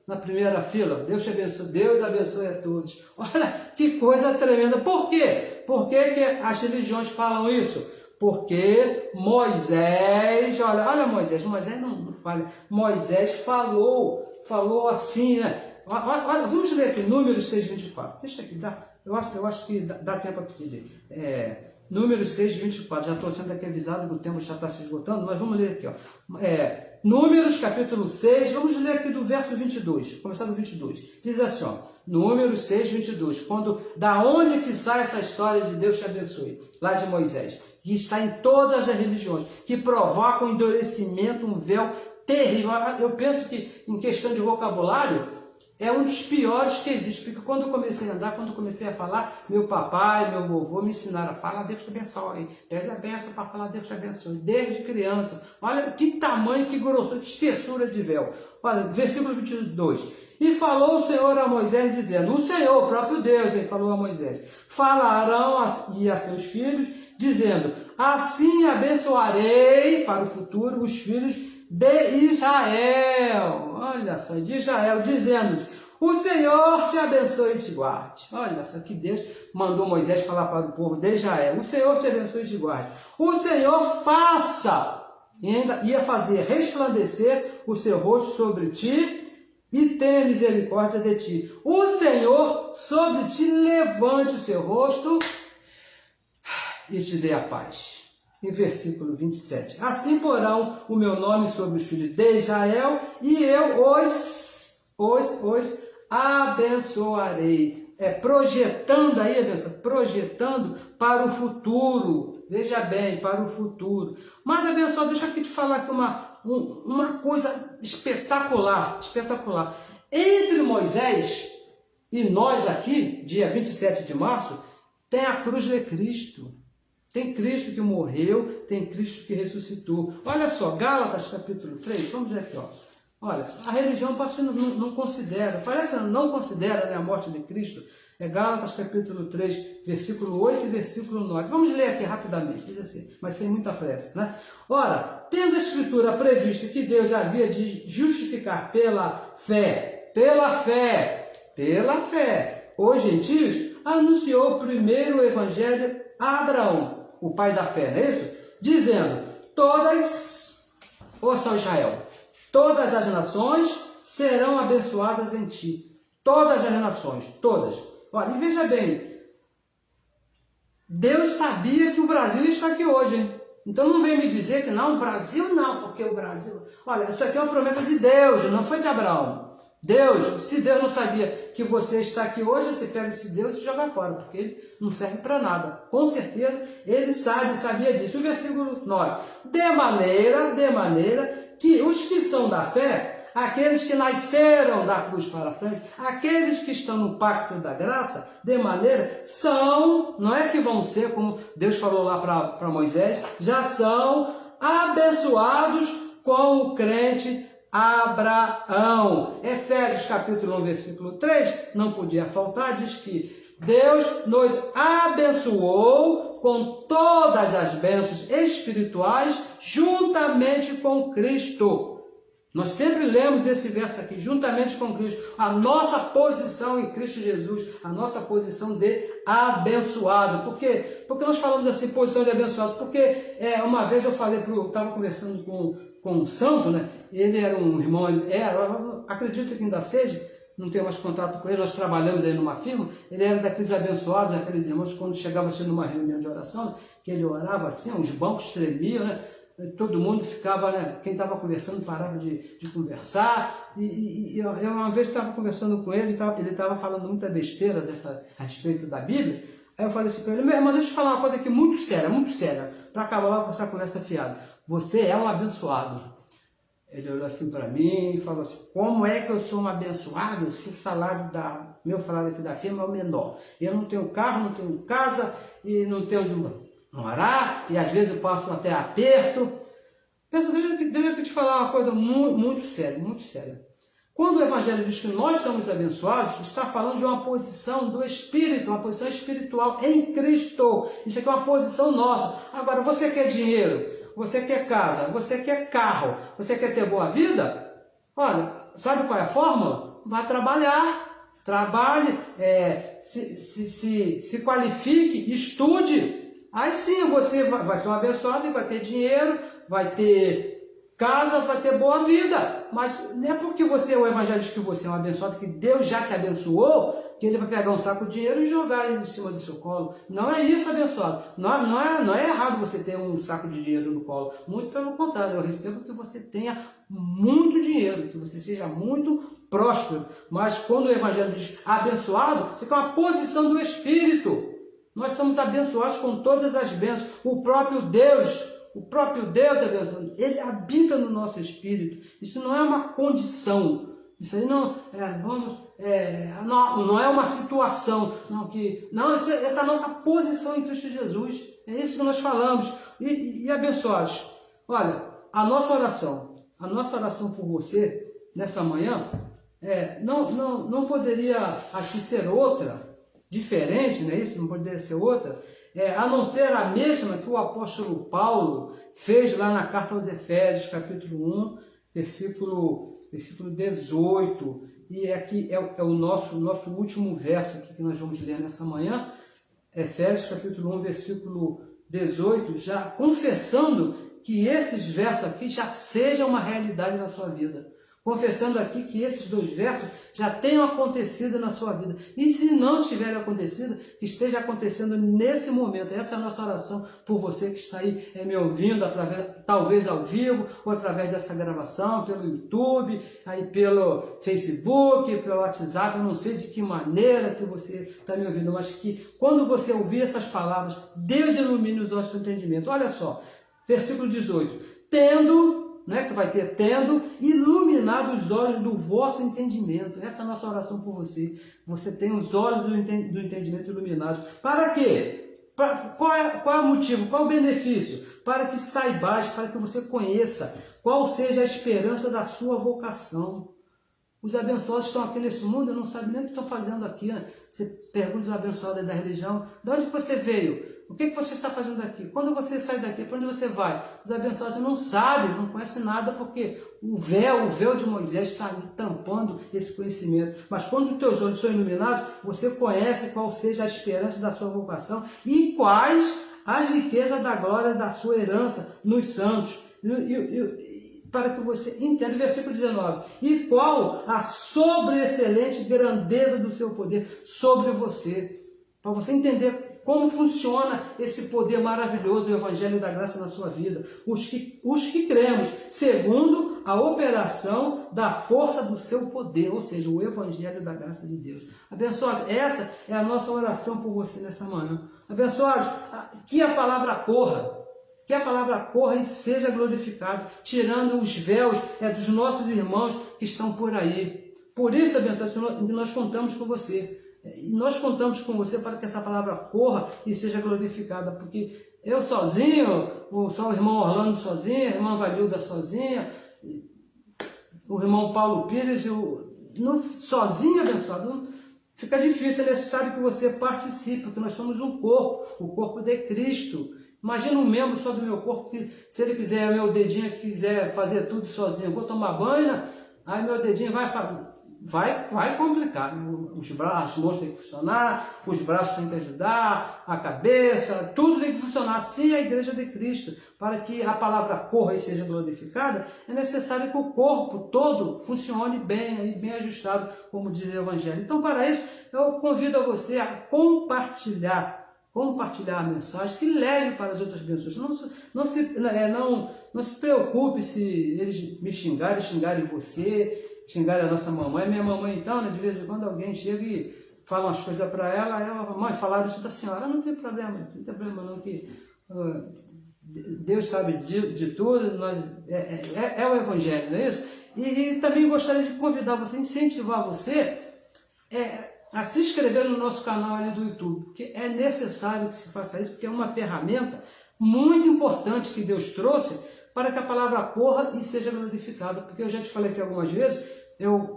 na primeira fila, Deus te abençoe, Deus abençoe a todos. Olha que coisa tremenda. Por quê? Por que as religiões falam isso? Porque Moisés, olha Moisés não falha. Moisés falou assim, né? Olha, vamos ler aqui, Números 6:24. Deixa aqui, eu acho que dá tempo para ler. Números 6:24. Já estou sendo aqui avisado que o tempo já está se esgotando, mas vamos ler aqui, ó. Números, capítulo 6, vamos ler aqui do verso 22, começar do 22. Diz assim, ó, Números 6:22, da onde que sai essa história de Deus te abençoe? Lá de Moisés, que está em todas as religiões, que provoca um endurecimento, um véu terrível. Eu penso que, em questão de vocabulário, é um dos piores que existe, porque quando eu comecei a andar, quando eu comecei a falar, meu papai, meu vovô me ensinaram a falar, Deus te abençoe, pede a benção para falar, Deus te abençoe, desde criança. Olha que tamanho, que grossura, que espessura de véu. Olha, versículo 22. E falou o Senhor a Moisés, dizendo, o Senhor, o próprio Deus, ele falou a Moisés, falarão a seus filhos, dizendo, assim abençoarei para o futuro os filhos de Israel. Olha só, de Israel, dizendo, o Senhor te abençoe e te guarde. Olha só que Deus mandou Moisés falar para o povo de Israel, o Senhor te abençoe e te guarde. O Senhor faça, e ainda ia fazer resplandecer o seu rosto sobre ti, e tenha misericórdia de ti. O Senhor sobre ti levante o seu rosto e te dê a paz. Em versículo 27. Assim porão o meu nome sobre os filhos de Israel, e eu os abençoarei. Projetando aí, projetando para o futuro. Veja bem, para o futuro. Mas, abençoado, deixa eu aqui te falar aqui uma coisa espetacular. Entre Moisés e nós aqui, dia 27 de março, tem a cruz de Cristo. Tem Cristo que morreu, tem Cristo que ressuscitou. Olha só, Gálatas capítulo 3, vamos ver aqui, ó. Olha, a religião não considera, parece que não considera, né, a morte de Cristo. Gálatas capítulo 3, versículo 8 e versículo 9. Vamos ler aqui rapidamente, diz assim, mas sem muita pressa, né? Ora, tendo a Escritura previsto que Deus havia de justificar pela fé, os gentios, anunciou primeiro o evangelho a Abraão, o pai da fé, não é isso? Dizendo, ouça Israel, todas as nações serão abençoadas em ti. Todas as nações, todas. Olha, e veja bem, Deus sabia que o Brasil está aqui hoje, hein? Então não vem me dizer que não, o Brasil não, porque o Brasil... Olha, isso aqui é uma promessa de Deus, não foi de Abraão. Deus, se Deus não sabia que você está aqui hoje, você pega esse Deus e joga fora, porque ele não serve para nada. Com certeza, ele sabia disso. O versículo 9. De maneira que os que são da fé, aqueles que nasceram da cruz para frente, aqueles que estão no pacto da graça, de maneira, são, não é que vão ser, como Deus falou lá para Moisés, já são abençoados com o crente Abraão. Efésios capítulo 1, versículo 3, não podia faltar, diz que Deus nos abençoou com todas as bênçãos espirituais juntamente com Cristo. Nós sempre lemos esse verso aqui, juntamente com Cristo, a nossa posição em Cristo Jesus, a nossa posição de abençoado. Por quê? Porque nós falamos assim, posição de abençoado, porque uma vez eu falei, estava conversando com um santo, né? Ele era um irmão, acredito que ainda seja, não tenho mais contato com ele, nós trabalhamos aí numa firma, ele era daqueles abençoados, daqueles irmãos, quando chegava assim numa reunião de oração, que ele orava assim, os bancos tremiam, né? Todo mundo ficava, né? Quem estava conversando parava de conversar, e eu uma vez estava conversando com ele estava falando muita besteira a respeito da Bíblia. Aí eu falei assim para ele, meu irmão, deixa eu te falar uma coisa aqui muito séria, para acabar logo com essa conversa fiada. Você é um abençoado. Ele olhou assim para mim e falou assim, como é que eu sou um abençoado se meu salário aqui da firma é o menor? Eu não tenho carro, não tenho casa e não tenho onde morar, e às vezes eu passo até aperto. Pensa, deixa eu te falar uma coisa muito séria. Quando o Evangelho diz que nós somos abençoados, está falando de uma posição do Espírito, uma posição espiritual em Cristo. Isso aqui é uma posição nossa. Agora, você quer dinheiro, você quer casa, você quer carro, você quer ter boa vida? Olha, sabe qual é a fórmula? Vá trabalhar, trabalhe, se qualifique, estude. Aí sim você vai ser um abençoado e vai ter dinheiro, vai ter casa, vai ter boa vida. Mas não é porque o Evangelho diz que você é um abençoado, que Deus já te abençoou, que ele vai pegar um saco de dinheiro e jogar ele em cima do seu colo. Não é isso, abençoado. Não é errado você ter um saco de dinheiro no colo. Muito pelo contrário, eu recebo que você tenha muito dinheiro, que você seja muito próspero. Mas quando o Evangelho diz abençoado, você tem uma posição do Espírito. Nós somos abençoados com todas as bênçãos. O próprio Deus é abençoado. Ele habita no nosso espírito. Isso não é uma condição. Isso aí não é uma situação. Essa é a nossa posição em Cristo Jesus. É isso que nós falamos. E abençoados, olha, a nossa oração por você nessa manhã não poderia aqui ser outra. Diferente, não é isso? Não poderia ser outra, a não ser a mesma que o apóstolo Paulo fez lá na carta aos Efésios, capítulo 1, versículo 18, e aqui é o nosso último verso aqui que nós vamos ler nessa manhã, Efésios, capítulo 1, versículo 18, já confessando que esses versos aqui já sejam uma realidade na sua vida. Confessando aqui que esses 2 versos já tenham acontecido na sua vida. E se não tiver acontecido, que esteja acontecendo nesse momento. Essa é a nossa oração por você que está aí me ouvindo, talvez ao vivo, ou através dessa gravação, pelo YouTube, aí pelo Facebook, pelo WhatsApp. Eu não sei de que maneira que você está me ouvindo, mas que quando você ouvir essas palavras, Deus ilumine os olhos do entendimento. Olha só, versículo 18. Tendo iluminado os olhos do vosso entendimento. Essa é a nossa oração por você. Você tem os olhos do entendimento iluminados. Para quê? Qual é o motivo? Qual é o benefício? Para que saibais, para que você conheça qual seja a esperança da sua vocação. Os abençoados estão aqui nesse mundo e não sabem nem o que estão fazendo aqui. Né? Você pergunta aos abençoados da religião, de onde você veio? O que você está fazendo aqui? Quando você sai daqui, para onde você vai? Os abençoados não sabem, não conhecem nada, porque o véu de Moisés está ali tampando esse conhecimento. Mas quando os teus olhos são iluminados, você conhece qual seja a esperança da sua vocação e quais as riquezas da glória da sua herança nos santos. Para que você entenda, versículo 19, e qual a sobre-excelente grandeza do seu poder sobre você. Para você entender como funciona esse poder maravilhoso do Evangelho da Graça na sua vida. Os que cremos, segundo a operação da força do seu poder, ou seja, o Evangelho da Graça de Deus. Abençoados, essa é a nossa oração por você nessa manhã. Abençoados, que a palavra corra. Que a palavra corra e seja glorificada, tirando os véus dos nossos irmãos que estão por aí. Por isso, abençoados, nós contamos com você. E nós contamos com você para que essa palavra corra e seja glorificada, porque eu sozinho, ou só o irmão Orlando sozinho, a irmã Valilda sozinha, o irmão Paulo Pires, sozinho, abençoado, fica difícil, é necessário que você participe, porque nós somos um corpo, o corpo de Cristo. Imagina um membro só do meu corpo, que se ele quiser, meu dedinho quiser fazer tudo sozinho, eu vou tomar banho, aí meu dedinho vai complicar. Os braços, as mãos têm que funcionar, os braços têm que ajudar, a cabeça, tudo tem que funcionar. Assim é a igreja de Cristo. Para que a palavra corra e seja glorificada, é necessário que o corpo todo funcione bem, bem ajustado, como diz o Evangelho. Então, para isso, eu convido a você a compartilhar a mensagem, que leve para as outras pessoas. Não se preocupe se eles me xingarem você, xingarem a nossa mamãe. Minha mamãe, então, né, de vez em quando alguém chega e fala umas coisas para ela, mãe, falaram isso da senhora. Não tem problema não, que Deus sabe de tudo, é o Evangelho, não é isso? E também gostaria de convidar você, incentivar você a se inscrever no nosso canal ali do YouTube, porque é necessário que se faça isso, porque é uma ferramenta muito importante que Deus trouxe para que a palavra corra e seja glorificada. Porque eu já te falei aqui algumas vezes,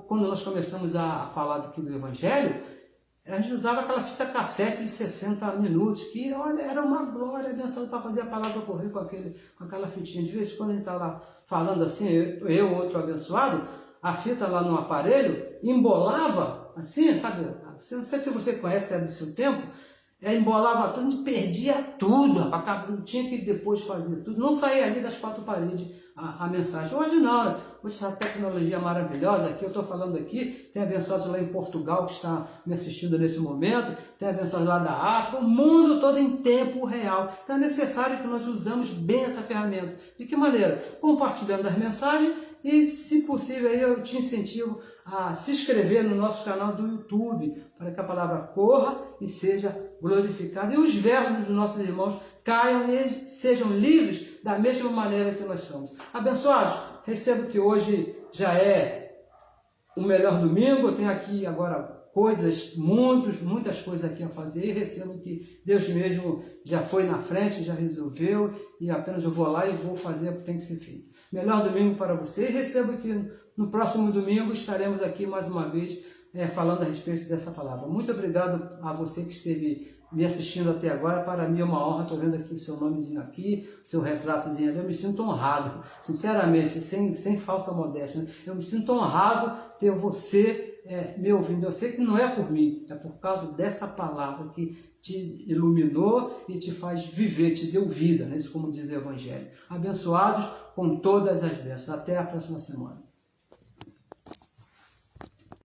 quando nós começamos a falar aqui do Evangelho, a gente usava aquela fita cassete de 60 minutos, que olha, era uma glória abençoada para fazer a palavra correr com aquela fitinha. De vez em quando a gente está lá falando assim, eu outro abençoado, a fita lá no aparelho embolava, assim, sabe? Não sei se você conhece, é do seu tempo, embolava tudo, a gente perdia tudo, tinha que depois fazer tudo, não saía ali das quatro paredes a mensagem. Hoje não, né? Hoje essa tecnologia maravilhosa, aqui eu estou falando aqui, tem abençoados lá em Portugal que está me assistindo nesse momento, tem abençoados lá da África, o mundo todo em tempo real. Então é necessário que nós usamos bem essa ferramenta. De que maneira? Compartilhando as mensagens e, se possível, aí eu te incentivo a se inscrever no nosso canal do YouTube, para que a palavra corra e seja glorificada, e os verbos dos nossos irmãos caiam e sejam livres da mesma maneira que nós somos. Abençoados, recebo que hoje já é o melhor domingo, eu tenho aqui agora muitas coisas aqui a fazer, e recebo que Deus mesmo já foi na frente, já resolveu, e apenas eu vou lá e vou fazer o que tem que ser feito. Melhor domingo para você, e recebo que no próximo domingo estaremos aqui mais uma vez falando a respeito dessa palavra. Muito obrigado a você que esteve me assistindo até agora. Para mim é uma honra, estou vendo aqui o seu nomezinho aqui, o seu retratozinho ali, eu me sinto honrado, sinceramente, sem falsa modéstia, né? Eu me sinto honrado ter você me ouvindo. Eu sei que não é por mim, é por causa dessa palavra que te iluminou e te faz viver, te deu vida, né? Isso como diz o Evangelho. Abençoados com todas as bênçãos. Até a próxima semana.